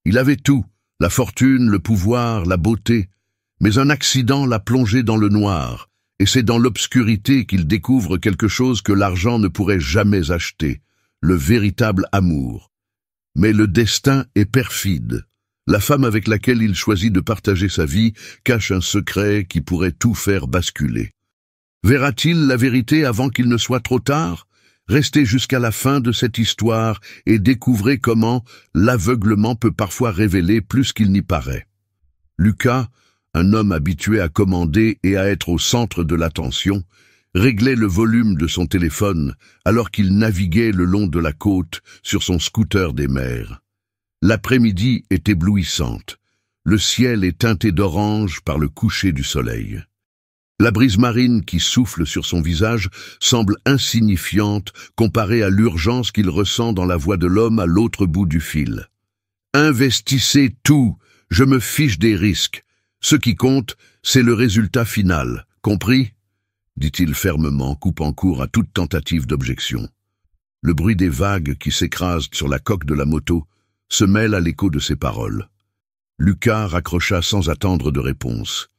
Il avait tout, la fortune, le pouvoir, la beauté, mais un accident l'a plongé dans le noir, et c'est dans l'obscurité qu'il découvre quelque chose que l'argent ne pourrait jamais acheter, le véritable amour. Mais le destin est perfide. La femme avec laquelle il choisit de partager sa vie cache un secret qui pourrait tout faire basculer. Verra-t-il la vérité avant qu'il ne soit trop tard? Restez jusqu'à la fin de cette histoire et découvrez comment l'aveuglement peut parfois révéler plus qu'il n'y paraît. Lucas, un homme habitué à commander et à être au centre de l'attention, réglait le volume de son téléphone alors qu'il naviguait le long de la côte sur son scooter des mers. L'après-midi est éblouissante. Le ciel est teinté d'orange par le coucher du soleil. La brise marine qui souffle sur son visage semble insignifiante comparée à l'urgence qu'il ressent dans la voix de l'homme à l'autre bout du fil. « Investissez tout, je me fiche des risques. Ce qui compte, c'est le résultat final, compris ?» dit-il fermement, coupant court à toute tentative d'objection. Le bruit des vagues qui s'écrasent sur la coque de la moto se mêle à l'écho de ses paroles. Lucas raccrocha sans attendre de réponse.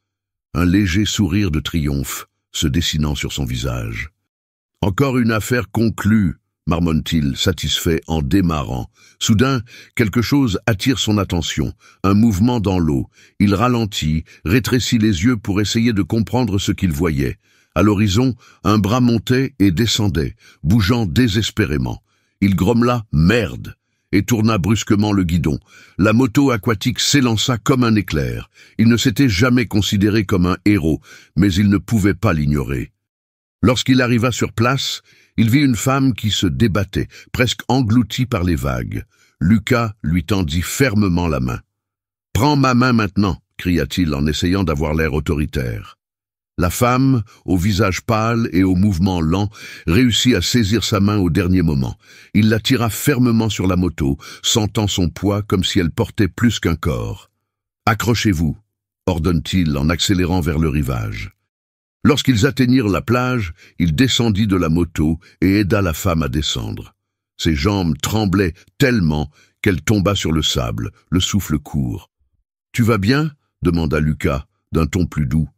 Un léger sourire de triomphe se dessinant sur son visage. « Encore une affaire conclue », marmonne-t-il, satisfait en démarrant. Soudain, quelque chose attire son attention, un mouvement dans l'eau. Il ralentit, rétrécit les yeux pour essayer de comprendre ce qu'il voyait. À l'horizon, un bras montait et descendait, bougeant désespérément. Il grommela « Merde !» et tourna brusquement le guidon. La moto aquatique s'élança comme un éclair. Il ne s'était jamais considéré comme un héros, mais il ne pouvait pas l'ignorer. Lorsqu'il arriva sur place, il vit une femme qui se débattait, presque engloutie par les vagues. Lucas lui tendit fermement la main. « Prends ma main maintenant !» cria-t-il en essayant d'avoir l'air autoritaire. La femme, au visage pâle et au mouvement lent, réussit à saisir sa main au dernier moment. Il la tira fermement sur la moto, sentant son poids comme si elle portait plus qu'un corps. « Accrochez-vous » ordonne-t-il en accélérant vers le rivage. Lorsqu'ils atteignirent la plage, il descendit de la moto et aida la femme à descendre. Ses jambes tremblaient tellement qu'elle tomba sur le sable, le souffle court. « Tu vas bien ?» demanda Lucas, d'un ton plus doux.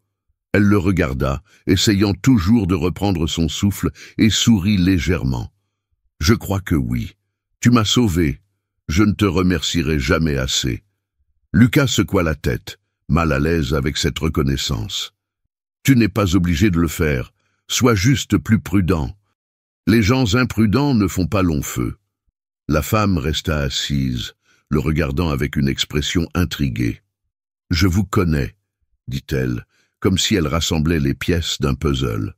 Elle le regarda, essayant toujours de reprendre son souffle, et sourit légèrement. « Je crois que oui. Tu m'as sauvé. Je ne te remercierai jamais assez. » Lucas secoua la tête, mal à l'aise avec cette reconnaissance. « Tu n'es pas obligé de le faire. Sois juste plus prudent. Les gens imprudents ne font pas long feu. » La femme resta assise, le regardant avec une expression intriguée. « Je vous connais, » dit-elle, comme si elle rassemblait les pièces d'un puzzle.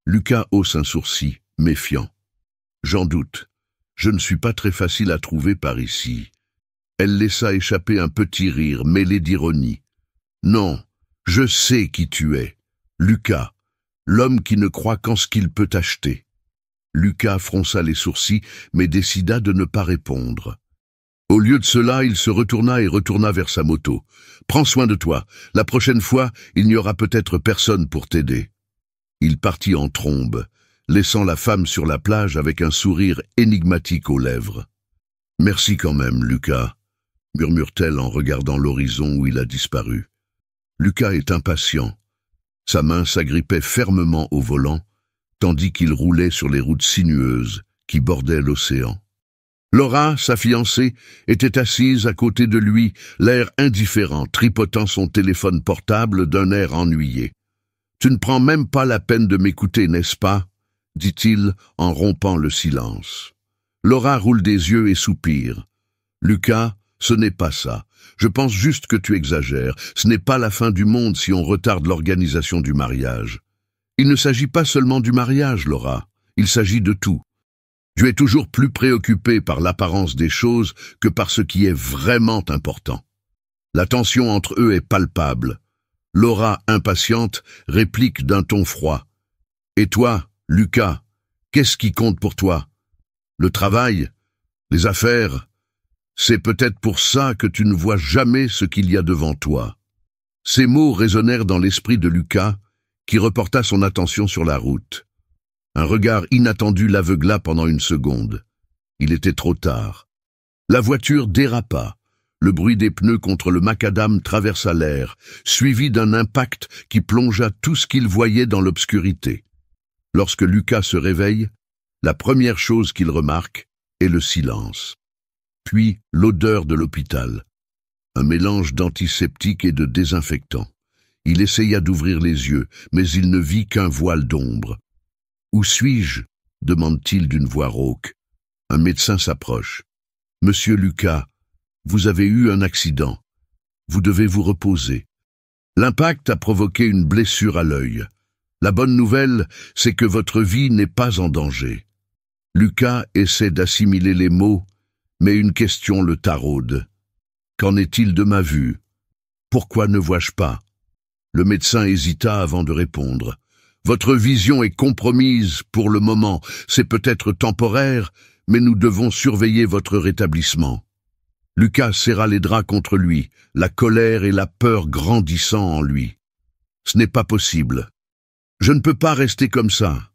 Lucas hausse un sourcil, méfiant. « J'en doute. Je ne suis pas très facile à trouver par ici. » Elle laissa échapper un petit rire mêlé d'ironie. « Non, je sais qui tu es. Lucas, l'homme qui ne croit qu'en ce qu'il peut acheter. » Lucas fronça les sourcils, mais décida de ne pas répondre. Au lieu de cela, il se retourna vers sa moto. « Prends soin de toi. La prochaine fois, il n'y aura peut-être personne pour t'aider. » Il partit en trombe, laissant la femme sur la plage avec un sourire énigmatique aux lèvres. « Merci quand même, Lucas, » murmure-t-elle en regardant l'horizon où il a disparu. Lucas est impatient. Sa main s'agrippait fermement au volant, tandis qu'il roulait sur les routes sinueuses qui bordaient l'océan. Laura, sa fiancée, était assise à côté de lui, l'air indifférent, tripotant son téléphone portable d'un air ennuyé. « Tu ne prends même pas la peine de m'écouter, n'est-ce pas ?» dit-il en rompant le silence. Laura roule des yeux et soupire. « Lucas, ce n'est pas ça. Je pense juste que tu exagères. Ce n'est pas la fin du monde si on retarde l'organisation du mariage. » Il ne s'agit pas seulement du mariage, Laura. Il s'agit de tout. Tu es toujours plus préoccupé par l'apparence des choses que par ce qui est vraiment important. La tension entre eux est palpable. Laura, impatiente, réplique d'un ton froid. « Et toi, Lucas, qu'est-ce qui compte pour toi? Le travail? Les affaires? C'est peut-être pour ça que tu ne vois jamais ce qu'il y a devant toi. » Ces mots résonnèrent dans l'esprit de Lucas, qui reporta son attention sur la route. Un regard inattendu l'aveugla pendant une seconde. Il était trop tard. La voiture dérapa. Le bruit des pneus contre le macadam traversa l'air, suivi d'un impact qui plongea tout ce qu'il voyait dans l'obscurité. Lorsque Lucas se réveille, la première chose qu'il remarque est le silence. Puis l'odeur de l'hôpital, un mélange d'antiseptique et de désinfectant. Il essaya d'ouvrir les yeux, mais il ne vit qu'un voile d'ombre. « Où suis-je » demande-t-il d'une voix rauque. Un médecin s'approche. « Monsieur Lucas, vous avez eu un accident. Vous devez vous reposer. » L'impact a provoqué une blessure à l'œil. La bonne nouvelle, c'est que votre vie n'est pas en danger. Lucas essaie d'assimiler les mots, mais une question le taraude. Qu'en est-il de ma vue? Pourquoi ne vois-je pas? Le médecin hésita avant de répondre. Votre vision est compromise pour le moment. C'est peut-être temporaire, mais nous devons surveiller votre rétablissement. Lucas serra les draps contre lui, la colère et la peur grandissant en lui. Ce n'est pas possible. Je ne peux pas rester comme ça.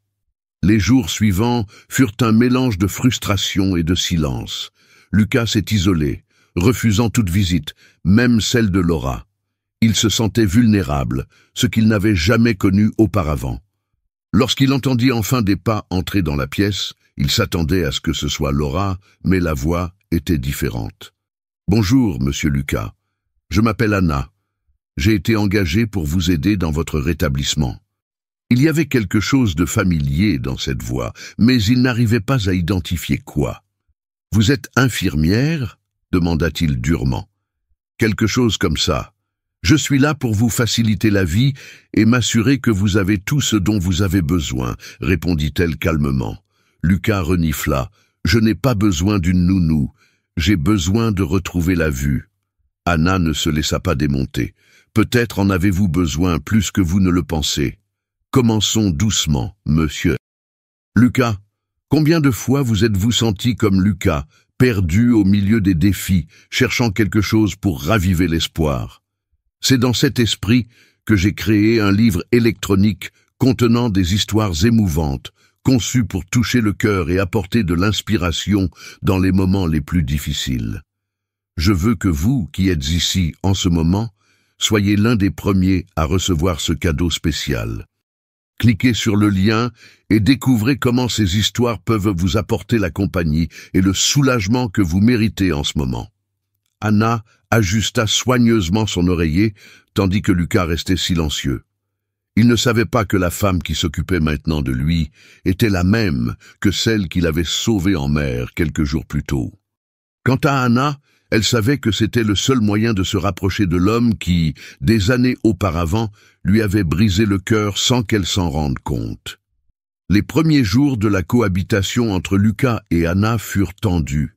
Les jours suivants furent un mélange de frustration et de silence. Lucas s'est isolé, refusant toute visite, même celle de Laura. Il se sentait vulnérable, ce qu'il n'avait jamais connu auparavant. Lorsqu'il entendit enfin des pas entrer dans la pièce, il s'attendait à ce que ce soit Laura, mais la voix était différente. « Bonjour, monsieur Lucas. Je m'appelle Anna. J'ai été engagée pour vous aider dans votre rétablissement. » Il y avait quelque chose de familier dans cette voix, mais il n'arrivait pas à identifier quoi. « Vous êtes infirmière » demanda-t-il durement. « Quelque chose comme ça. Je suis là pour vous faciliter la vie et m'assurer que vous avez tout ce dont vous avez besoin, répondit-elle calmement. Lucas renifla. Je n'ai pas besoin d'une nounou. J'ai besoin de retrouver la vue. Anna ne se laissa pas démonter. Peut-être en avez-vous besoin plus que vous ne le pensez. Commençons doucement, monsieur. Lucas, combien de fois vous êtes-vous senti comme Lucas, perdu au milieu des défis, cherchant quelque chose pour raviver l'espoir? C'est dans cet esprit que j'ai créé un livre électronique contenant des histoires émouvantes, conçues pour toucher le cœur et apporter de l'inspiration dans les moments les plus difficiles. Je veux que vous, qui êtes ici en ce moment, soyez l'un des premiers à recevoir ce cadeau spécial. Cliquez sur le lien et découvrez comment ces histoires peuvent vous apporter la compagnie et le soulagement que vous méritez en ce moment. Anna ajusta soigneusement son oreiller, tandis que Lucas restait silencieux. Il ne savait pas que la femme qui s'occupait maintenant de lui était la même que celle qu'il avait sauvée en mer quelques jours plus tôt. Quant à Anna, elle savait que c'était le seul moyen de se rapprocher de l'homme qui, des années auparavant, lui avait brisé le cœur sans qu'elle s'en rende compte. Les premiers jours de la cohabitation entre Lucas et Anna furent tendus.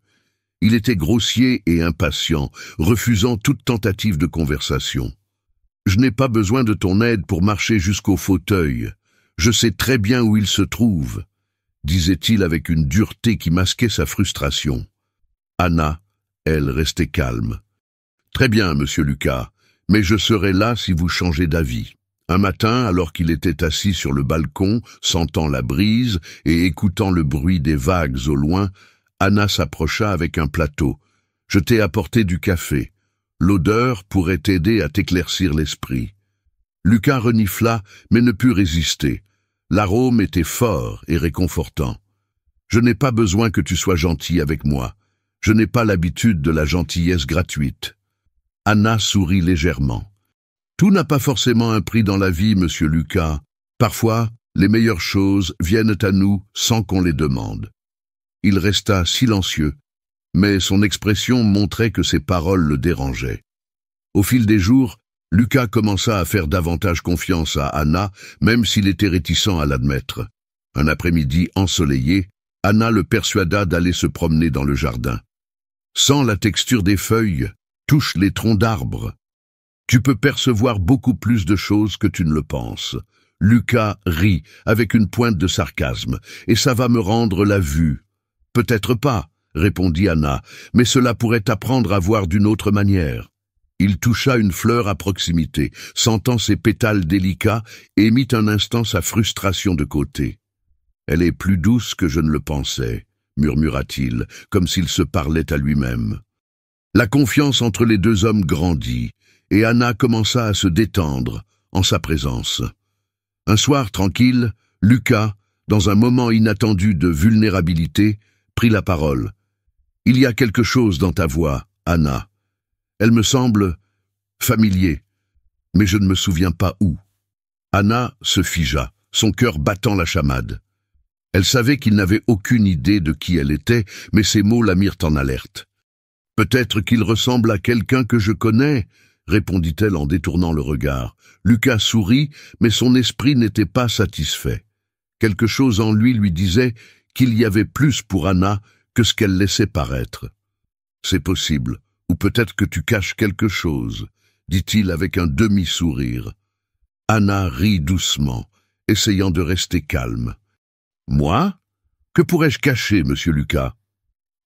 Il était grossier et impatient, refusant toute tentative de conversation. « Je n'ai pas besoin de ton aide pour marcher jusqu'au fauteuil. Je sais très bien où il se trouve, » disait-il avec une dureté qui masquait sa frustration. Anna, elle, restait calme. « Très bien, monsieur Lucas, mais je serai là si vous changez d'avis. » Un matin, alors qu'il était assis sur le balcon, sentant la brise et écoutant le bruit des vagues au loin, Anna s'approcha avec un plateau. « Je t'ai apporté du café. L'odeur pourrait t'aider à t'éclaircir l'esprit. » Lucas renifla, mais ne put résister. L'arôme était fort et réconfortant. « Je n'ai pas besoin que tu sois gentil avec moi. Je n'ai pas l'habitude de la gentillesse gratuite. » Anna sourit légèrement. « Tout n'a pas forcément un prix dans la vie, monsieur Lucas. Parfois, les meilleures choses viennent à nous sans qu'on les demande. » Il resta silencieux, mais son expression montrait que ses paroles le dérangeaient. Au fil des jours, Lucas commença à faire davantage confiance à Anna, même s'il était réticent à l'admettre. Un après-midi ensoleillé, Anna le persuada d'aller se promener dans le jardin. « Sens la texture des feuilles, touche les troncs d'arbres. Tu peux percevoir beaucoup plus de choses que tu ne le penses. » Lucas rit avec une pointe de sarcasme. « Et ça va me rendre la vue. » « Peut-être pas, » répondit Anna, « mais cela pourrait t'apprendre à voir d'une autre manière. » Il toucha une fleur à proximité, sentant ses pétales délicats, et mit un instant sa frustration de côté. « Elle est plus douce que je ne le pensais, » murmura-t-il, comme s'il se parlait à lui-même. La confiance entre les deux hommes grandit, et Anna commença à se détendre en sa présence. Un soir tranquille, Lucas, dans un moment inattendu de vulnérabilité, prit la parole. « Il y a quelque chose dans ta voix, Anna. Elle me semble familier, mais je ne me souviens pas où. » Anna se figea, son cœur battant la chamade. Elle savait qu'il n'avait aucune idée de qui elle était, mais ces mots la mirent en alerte. « Peut-être qu'il ressemble à quelqu'un que je connais, » répondit-elle en détournant le regard. Lucas sourit, mais son esprit n'était pas satisfait. Quelque chose en lui disait qu'il y avait plus pour Anna que ce qu'elle laissait paraître. « C'est possible, ou peut-être que tu caches quelque chose, » dit-il avec un demi-sourire. Anna rit doucement, essayant de rester calme. « Moi? Que pourrais-je cacher, monsieur Lucas ?»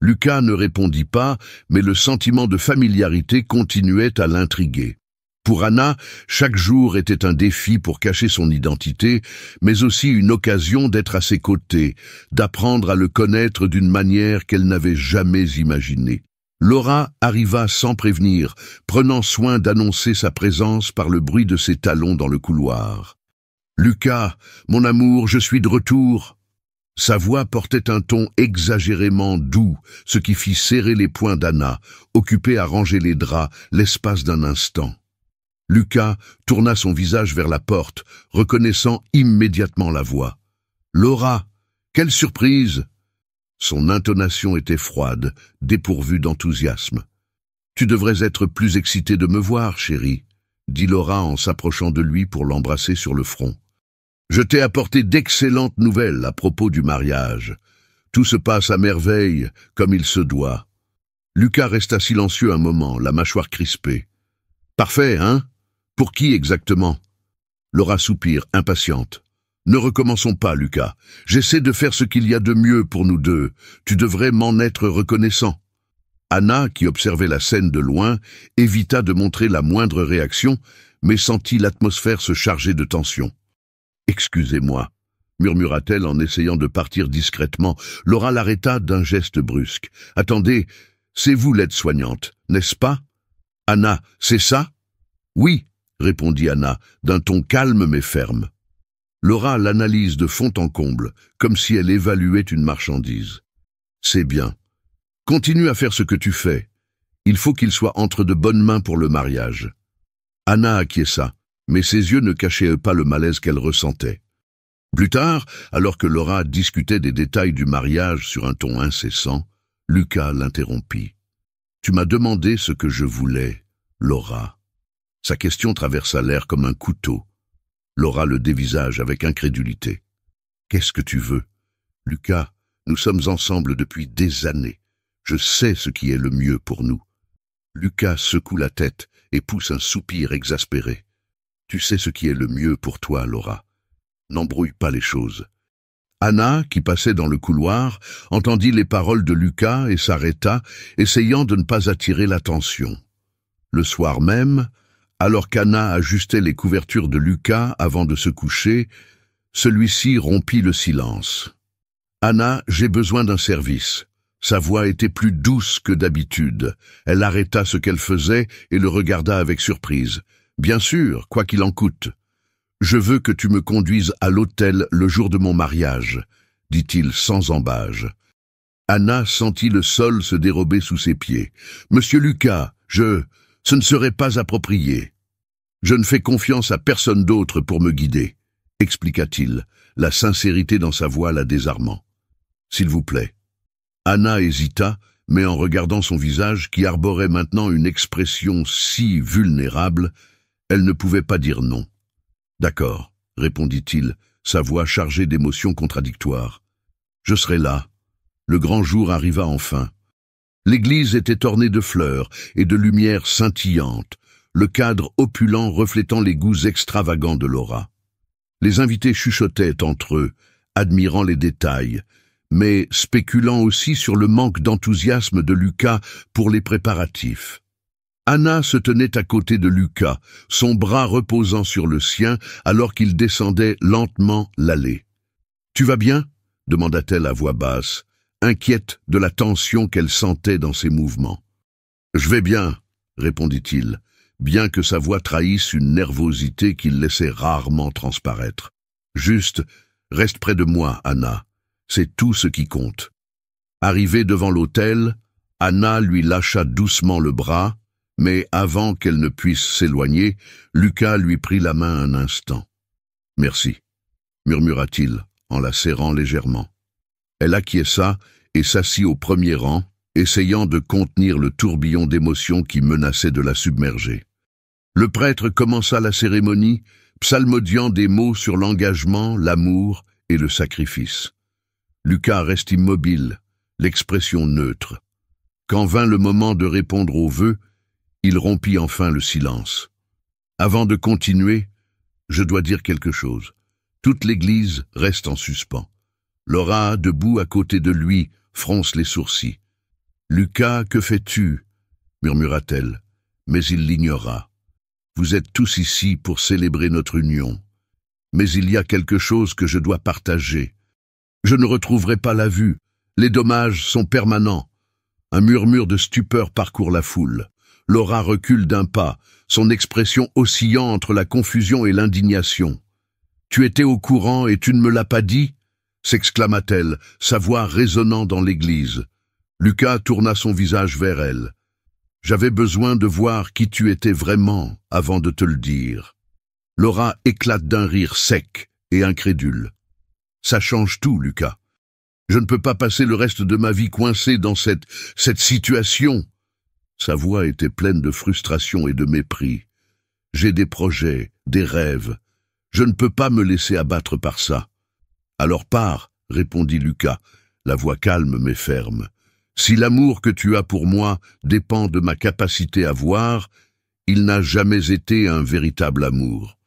Lucas ne répondit pas, mais le sentiment de familiarité continuait à l'intriguer. Pour Anna, chaque jour était un défi pour cacher son identité, mais aussi une occasion d'être à ses côtés, d'apprendre à le connaître d'une manière qu'elle n'avait jamais imaginée. Laura arriva sans prévenir, prenant soin d'annoncer sa présence par le bruit de ses talons dans le couloir. « Lucas, mon amour, je suis de retour !» Sa voix portait un ton exagérément doux, ce qui fit serrer les poings d'Anna, occupée à ranger les draps l'espace d'un instant. Lucas tourna son visage vers la porte, reconnaissant immédiatement la voix. « Laura, quelle surprise !» Son intonation était froide, dépourvue d'enthousiasme. « Tu devrais être plus excitée de me voir, chérie, » dit Laura en s'approchant de lui pour l'embrasser sur le front. « Je t'ai apporté d'excellentes nouvelles à propos du mariage. Tout se passe à merveille, comme il se doit. » Lucas resta silencieux un moment, la mâchoire crispée. « Parfait, hein? Pour qui exactement ?» Laura soupire, impatiente. « Ne recommençons pas, Lucas. J'essaie de faire ce qu'il y a de mieux pour nous deux. Tu devrais m'en être reconnaissant. » Anna, qui observait la scène de loin, évita de montrer la moindre réaction, mais sentit l'atmosphère se charger de tension. « Excusez-moi, » murmura-t-elle en essayant de partir discrètement. Laura l'arrêta d'un geste brusque. « Attendez, c'est vous l'aide-soignante, n'est-ce pas ?»« Anna, c'est ça ?»« Oui, » répondit Anna, d'un ton calme mais ferme. Laura l'analyse de fond en comble, comme si elle évaluait une marchandise. « C'est bien. Continue à faire ce que tu fais. Il faut qu'il soit entre de bonnes mains pour le mariage. » Anna acquiesça, mais ses yeux ne cachaient pas le malaise qu'elle ressentait. Plus tard, alors que Laura discutait des détails du mariage sur un ton incessant, Lucas l'interrompit. « Tu m'as demandé ce que je voulais, Laura. » Sa question traversa l'air comme un couteau. Laura le dévisage avec incrédulité. « Qu'est-ce que tu veux? Lucas, nous sommes ensemble depuis des années. Je sais ce qui est le mieux pour nous. » Lucas secoue la tête et pousse un soupir exaspéré. « Tu sais ce qui est le mieux pour toi, Laura. N'embrouille pas les choses. » Anna, qui passait dans le couloir, entendit les paroles de Lucas et s'arrêta, essayant de ne pas attirer l'attention. Le soir même, alors qu'Anna ajustait les couvertures de Lucas avant de se coucher, celui-ci rompit le silence. « Anna, j'ai besoin d'un service. » Sa voix était plus douce que d'habitude. Elle arrêta ce qu'elle faisait et le regarda avec surprise. « Bien sûr, quoi qu'il en coûte. Je veux que tu me conduises à l'hôtel le jour de mon mariage, » dit-il sans ambages. Anna sentit le sol se dérober sous ses pieds. « Monsieur Lucas, ce ne serait pas approprié. Je ne fais confiance à personne d'autre pour me guider, » expliqua-t-il, la sincérité dans sa voix la désarmant. « S'il vous plaît. » Anna hésita, mais en regardant son visage qui arborait maintenant une expression si vulnérable, elle ne pouvait pas dire non. « D'accord, » répondit-il, sa voix chargée d'émotions contradictoires. « Je serai là. » Le grand jour arriva enfin. L'église était ornée de fleurs et de lumières scintillantes, le cadre opulent reflétant les goûts extravagants de Laura. Les invités chuchotaient entre eux, admirant les détails, mais spéculant aussi sur le manque d'enthousiasme de Lucas pour les préparatifs. Anna se tenait à côté de Lucas, son bras reposant sur le sien alors qu'il descendait lentement l'allée. « Tu vas bien ?» demanda-t-elle à voix basse, inquiète de la tension qu'elle sentait dans ses mouvements. Je vais bien, répondit-il, bien que sa voix trahisse une nervosité qu'il laissait rarement transparaître. Juste, reste près de moi, Anna. C'est tout ce qui compte. Arrivée devant l'autel, Anna lui lâcha doucement le bras, mais avant qu'elle ne puisse s'éloigner, Lucas lui prit la main un instant. « Merci », murmura-t-il, en la serrant légèrement. Elle acquiesça et s'assit au premier rang, essayant de contenir le tourbillon d'émotions qui menaçait de la submerger. Le prêtre commença la cérémonie, psalmodiant des mots sur l'engagement, l'amour et le sacrifice. Lucas reste immobile, l'expression neutre. Quand vint le moment de répondre aux vœux, il rompit enfin le silence. Avant de continuer, je dois dire quelque chose. Toute l'église reste en suspens. Laura, debout à côté de lui, fronce les sourcils. « Lucas, que fais-tu » murmura-t-elle, mais il l'ignora. « Vous êtes tous ici pour célébrer notre union. Mais il y a quelque chose que je dois partager. Je ne retrouverai pas la vue. Les dommages sont permanents. » Un murmure de stupeur parcourt la foule. Laura recule d'un pas, son expression oscillant entre la confusion et l'indignation. « Tu étais au courant et tu ne me l'as pas dit ?» s'exclama-t-elle, sa voix résonnant dans l'église. Lucas tourna son visage vers elle. « J'avais besoin de voir qui tu étais vraiment avant de te le dire. » Laura éclate d'un rire sec et incrédule. « Ça change tout, Lucas. Je ne peux pas passer le reste de ma vie coincé dans cette situation. » Sa voix était pleine de frustration et de mépris. « J'ai des projets, des rêves. Je ne peux pas me laisser abattre par ça. »« Alors pars, » répondit Lucas, la voix calme mais ferme. « Si l'amour que tu as pour moi dépend de ma capacité à voir, il n'a jamais été un véritable amour. »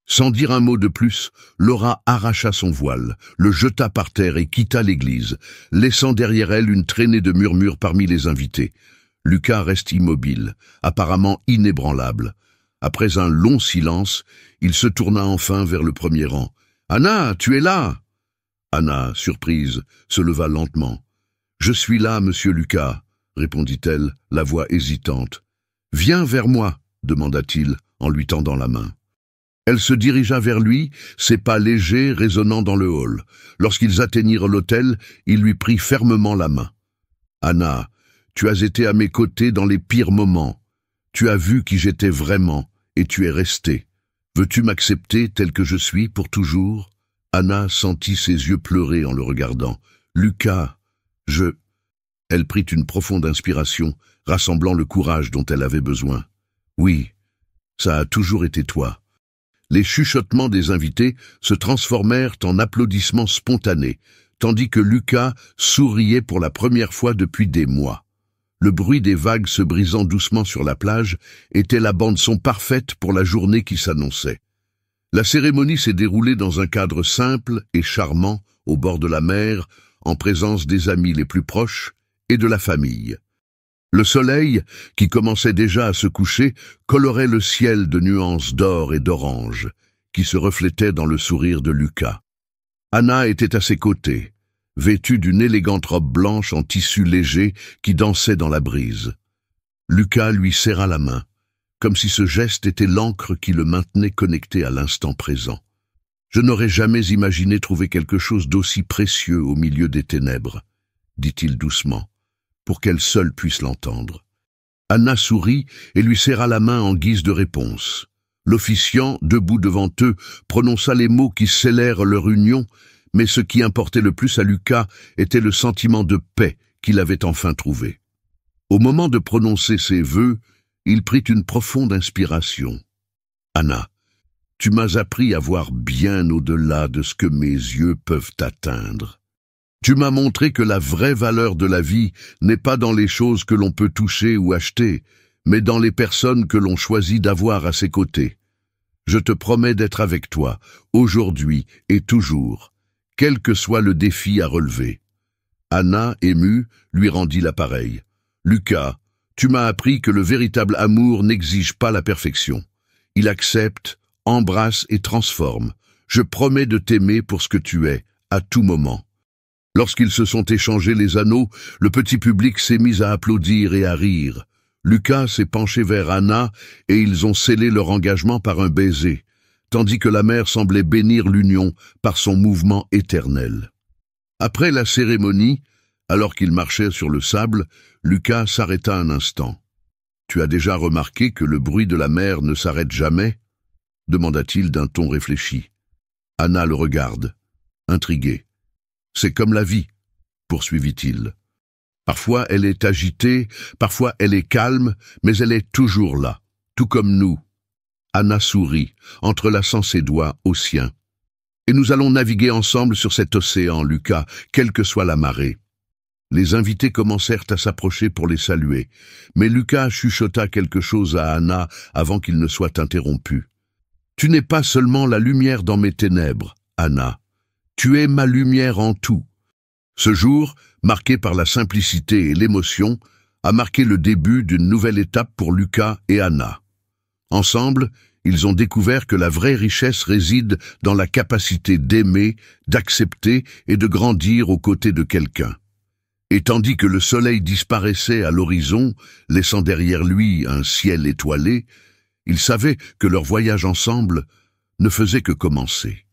Sans dire un mot de plus, Laura arracha son voile, le jeta par terre et quitta l'église, laissant derrière elle une traînée de murmures parmi les invités. Lucas reste immobile, apparemment inébranlable. Après un long silence, il se tourna enfin vers le premier rang. « Anna, tu es là !» Anna, surprise, se leva lentement. « Je suis là, monsieur Lucas, » répondit-elle, la voix hésitante. « Viens vers moi, » demanda-t-il, en lui tendant la main. Elle se dirigea vers lui, ses pas légers résonnant dans le hall. Lorsqu'ils atteignirent l'autel, il lui prit fermement la main. « Anna, tu as été à mes côtés dans les pires moments. Tu as vu qui j'étais vraiment, et tu es restée. Veux-tu m'accepter tel que je suis pour toujours ?» Anna sentit ses yeux pleurer en le regardant. « Lucas, je... » Elle prit une profonde inspiration, rassemblant le courage dont elle avait besoin. « Oui, ça a toujours été toi. » Les chuchotements des invités se transformèrent en applaudissements spontanés, tandis que Lucas souriait pour la première fois depuis des mois. Le bruit des vagues se brisant doucement sur la plage était la bande-son parfaite pour la journée qui s'annonçait. La cérémonie s'est déroulée dans un cadre simple et charmant, au bord de la mer, en présence des amis les plus proches et de la famille. Le soleil, qui commençait déjà à se coucher, colorait le ciel de nuances d'or et d'orange, qui se reflétaient dans le sourire de Lucas. Anna était à ses côtés, vêtue d'une élégante robe blanche en tissu léger qui dansait dans la brise. Lucas lui serra la main, comme si ce geste était l'encre qui le maintenait connecté à l'instant présent. « Je n'aurais jamais imaginé trouver quelque chose d'aussi précieux au milieu des ténèbres, » dit-il doucement, pour qu'elle seule puisse l'entendre. Anna sourit et lui serra la main en guise de réponse. L'officiant, debout devant eux, prononça les mots qui scellèrent leur union, mais ce qui importait le plus à Lucas était le sentiment de paix qu'il avait enfin trouvé. Au moment de prononcer ses vœux, il prit une profonde inspiration. « Anna, tu m'as appris à voir bien au-delà de ce que mes yeux peuvent atteindre. Tu m'as montré que la vraie valeur de la vie n'est pas dans les choses que l'on peut toucher ou acheter, mais dans les personnes que l'on choisit d'avoir à ses côtés. Je te promets d'être avec toi, aujourd'hui et toujours, quel que soit le défi à relever. » Anna, émue, lui rendit l'appareil. « Lucas, tu m'as appris que le véritable amour n'exige pas la perfection. Il accepte, embrasse et transforme. Je promets de t'aimer pour ce que tu es, à tout moment. » Lorsqu'ils se sont échangés les anneaux, le petit public s'est mis à applaudir et à rire. Lucas s'est penché vers Anna et ils ont scellé leur engagement par un baiser, tandis que la mère semblait bénir l'union par son mouvement éternel. Après la cérémonie, alors qu'ils marchaient sur le sable, Lucas s'arrêta un instant. « Tu as déjà remarqué que le bruit de la mer ne s'arrête jamais ?» demanda-t-il d'un ton réfléchi. Anna le regarde, intriguée. « C'est comme la vie, » poursuivit-il. « Parfois elle est agitée, parfois elle est calme, mais elle est toujours là, tout comme nous. » Anna sourit, entrelaçant ses doigts aux siens. « Et nous allons naviguer ensemble sur cet océan, Lucas, quelle que soit la marée. » Les invités commencèrent à s'approcher pour les saluer, mais Lucas chuchota quelque chose à Anna avant qu'il ne soit interrompu. « Tu n'es pas seulement la lumière dans mes ténèbres, Anna. Tu es ma lumière en tout. » Ce jour, marqué par la simplicité et l'émotion, a marqué le début d'une nouvelle étape pour Lucas et Anna. Ensemble, ils ont découvert que la vraie richesse réside dans la capacité d'aimer, d'accepter et de grandir aux côtés de quelqu'un. Et tandis que le soleil disparaissait à l'horizon, laissant derrière lui un ciel étoilé, ils savaient que leur voyage ensemble ne faisait que commencer.